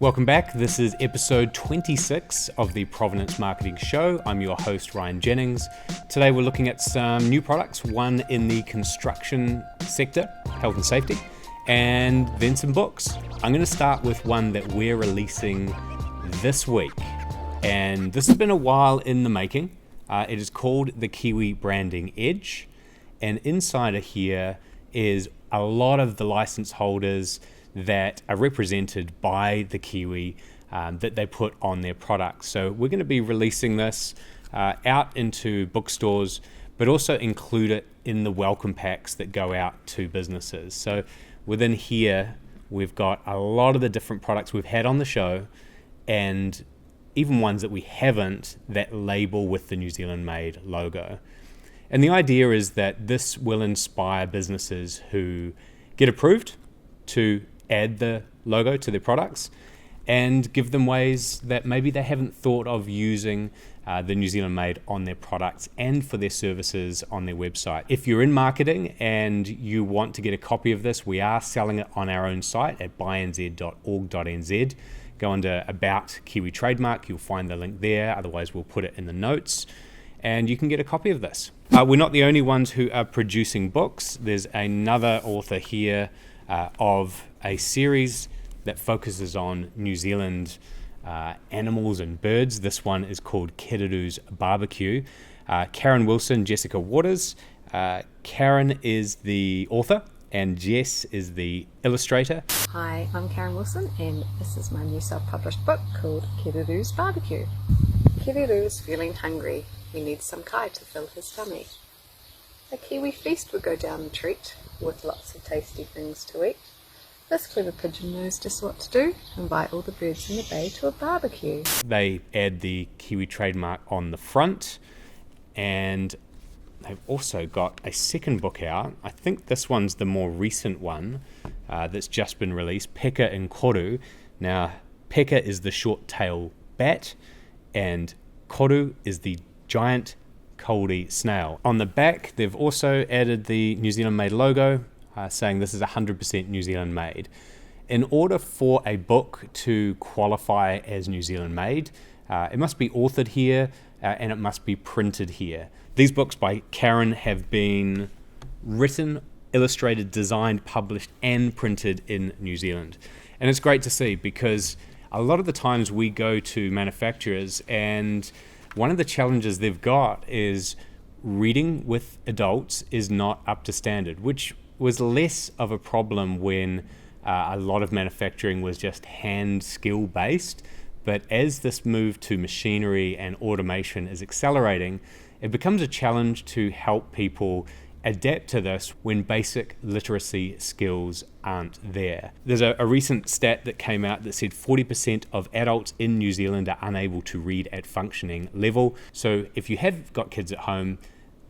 Welcome back. This is episode 26 of the Provenance Marketing Show. I'm your host, Ryan Jennings. Today we're looking at some new products, one in the construction sector, health and safety, and then some books. I'm going to start with one that we're releasing this week. And this has been a while in the making. It is called the Kiwi Branding Edge. And inside of here is a lot of the license holders that are represented by the Kiwi that they put on their products. So we're going to be releasing this out into bookstores, but also include it in the welcome packs that go out to businesses. So within here, we've got a lot of the different products we've had on the show, and even ones that we haven't that label with the New Zealand Made logo. And the idea is that this will inspire businesses who get approved to add the logo to their products and give them ways that maybe they haven't thought of using the New Zealand Made on their products and for their services on their website. If you're in marketing and you want to get a copy of this, we are selling it on our own site at buynz.org.nz. Go under About Kiwi Trademark, you'll find the link there. Otherwise, we'll put it in the notes and you can get a copy of this. We're not the only ones who are producing books. There's another author here of a series that focuses on New Zealand animals and birds. This one is called Kereru's Barbecue. Karen Wilson, Jessica Waters. Karen is the author and Jess is the illustrator. Hi, I'm Karen Wilson and this is my new self-published book called Kereru's Barbecue. Kereru is feeling hungry. He needs some kai to fill his tummy. A Kiwi feast would go down the treat with lots of tasty things to eat. This clever pigeon knows just what to do, invite all the birds in the bay to a barbecue. They add the Kiwi trademark on the front, and they've also got a second book out. I think this one's the more recent one that's just been released, Peka and Koru. Now, Peka is the short-tailed bat, and Koru is the giant Kauri snail. On the back, they've also added the New Zealand Made logo, saying this is 100% New Zealand made. In order for a book to qualify as New Zealand Made, it must be authored here and it must be printed here. These books by Karen have been written, illustrated, designed, published and printed in New Zealand. And it's great to see because a lot of the times we go to manufacturers and one of the challenges they've got is reading with adults is not up to standard, which was less of a problem when a lot of manufacturing was just hand skill based. But as this move to machinery and automation is accelerating, it becomes a challenge to help people adapt to this when basic literacy skills aren't there. There's a recent stat that came out that said 40% of adults in New Zealand are unable to read at functioning level. So if you have got kids at home,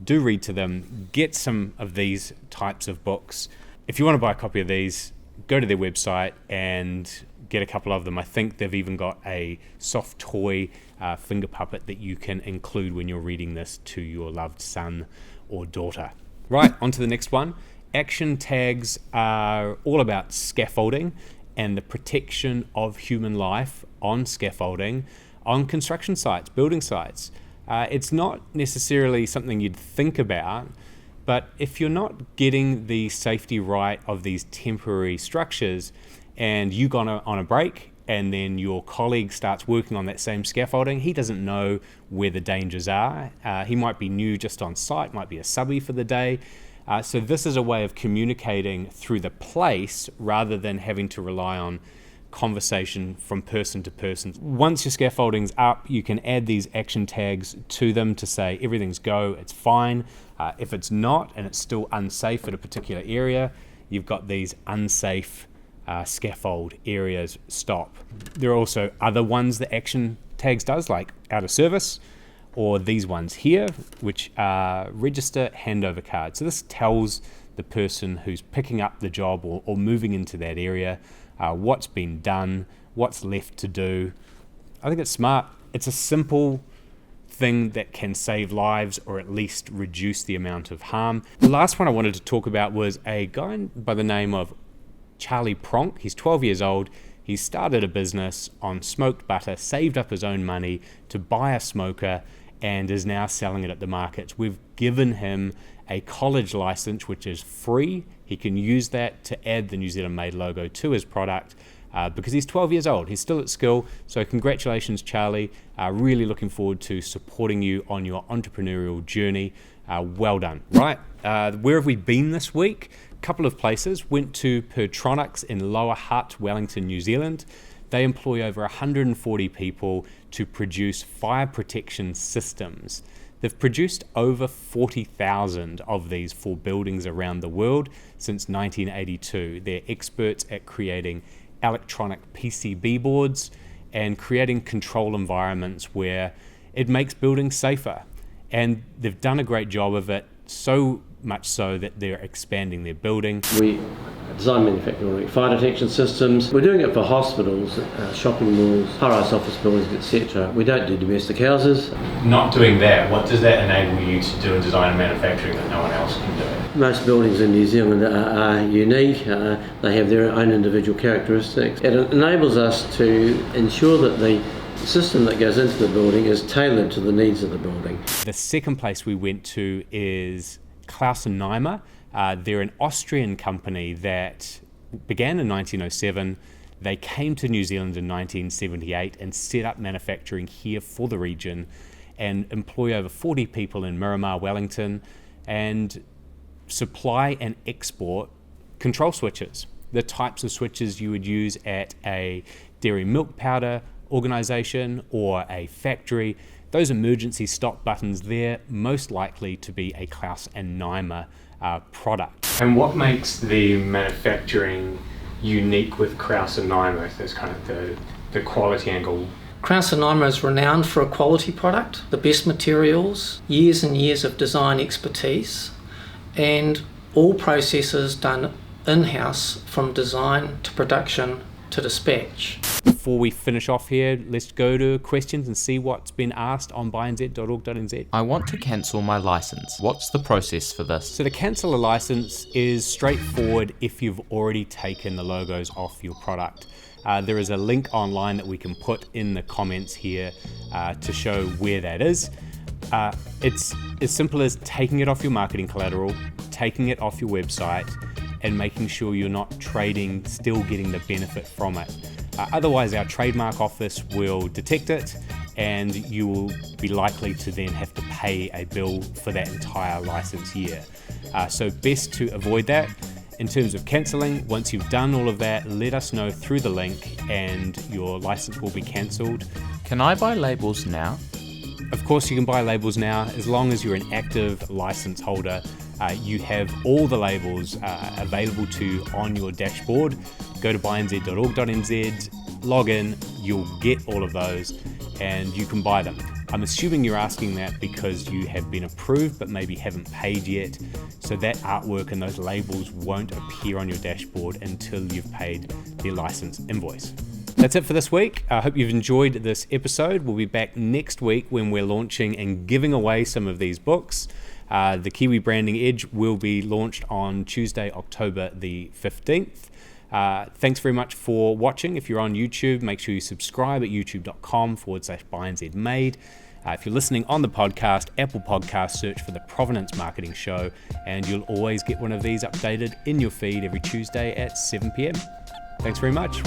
do read to them, get some of these types of books. If you want to buy a copy of these, go to their website and get a couple of them. I think they've even got a soft toy finger puppet that you can include when you're reading this to your loved son or daughter. Right, on to the next one. Action tags are all about scaffolding and the protection of human life on scaffolding on construction sites, building sites. It's not necessarily something you'd think about, but if you're not getting the safety right of these temporary structures and you go on a break and then your colleague starts working on that same scaffolding, he doesn't know where the dangers are. He might be new just on site, might be a subbie for the day. So this is a way of communicating through the place rather than having to rely on conversation from person to person. Once your scaffolding's up, you can add these action tags to them to say everything's go, it's fine. If it's not and it's still unsafe at a particular area, you've got these unsafe scaffold areas, stop. There are also other ones that action tags does, like out of service, or these ones here, which are register handover cards. So this tells the person who's picking up the job or moving into that area what's been done, what's left to do. I think it's smart. It's a simple thing that can save lives or at least reduce the amount of harm. The last one I wanted to talk about was a guy by the name of Charlie Pronk. He's 12 years old. He started a business on smoked butter, saved up his own money to buy a smoker, and is now selling it at the markets. We've given him a college license, which is free. He can use that to add the New Zealand Made logo to his product because he's 12 years old. He's still at school. So congratulations, Charlie. Really looking forward to supporting you on your entrepreneurial journey. Well done. Right, where have we been this week? A couple of places. Went to Provenance in Lower Hutt, Wellington, New Zealand. They employ over 140 people to produce fire protection systems. They've produced over 40,000 of these for buildings around the world since 1982. They're experts at creating electronic PCB boards and creating control environments where it makes buildings safer. And they've done a great job of it, so much so that they're expanding their building. We design manufacturing fire detection systems. We're doing it for hospitals, shopping malls, high-rise office buildings, etc. We don't do domestic houses. Not doing that, what does that enable you to do in design and manufacturing that no one else can do? Most buildings in New Zealand are unique. They have their own individual characteristics. It enables us to ensure that the system that goes into the building is tailored to the needs of the building. The second place we went to is Klaus & Neimer. They're an Austrian company that began in 1907. They came to New Zealand in 1978 and set up manufacturing here for the region and employ over 40 people in Miramar, Wellington, and supply and export control switches, the types of switches you would use at a dairy milk powder organization or a factory. Those emergency stop buttons, they're most likely to be a Klaus & Neimer product. And what makes the manufacturing unique with Klaus & Neimer? That's kind of the quality angle. Klaus & Neimer is renowned for a quality product, the best materials, years and years of design expertise, and all processes done in-house from design to production to dispatch. Before we finish off here, let's go to questions and see what's been asked on buyandz.org.nz. I want to cancel my license. What's the process for this? So to cancel a license is straightforward if you've already taken the logos off your product. There is a link online that we can put in the comments here to show where that is. It's as simple as taking it off your marketing collateral, taking it off your website, and making sure you're not trading, still getting the benefit from it. Otherwise, our trademark office will detect it and you will be likely to then have to pay a bill for that entire license year. So best to avoid that. In terms of cancelling, once you've done all of that, let us know through the link and your license will be cancelled. Can I buy labels now? Of course you can buy labels now as long as you're an active license holder. You have all the labels available to you on your dashboard. Go to buyandz.org.nz, log in, you'll get all of those and you can buy them. I'm assuming you're asking that because you have been approved but maybe haven't paid yet. So that artwork and those labels won't appear on your dashboard until you've paid the license invoice. That's it for this week. I hope you've enjoyed this episode. We'll be back next week when we're launching and giving away some of these books. The Kiwi Branding Edge will be launched on Tuesday, October the 15th. Thanks very much for watching. If you're on YouTube, make sure you subscribe at youtube.com/buyandz-made. If you're listening on the podcast, Apple Podcasts, search for the Provenance Marketing Show, and you'll always get one of these updated in your feed every Tuesday at 7 p.m. Thanks very much.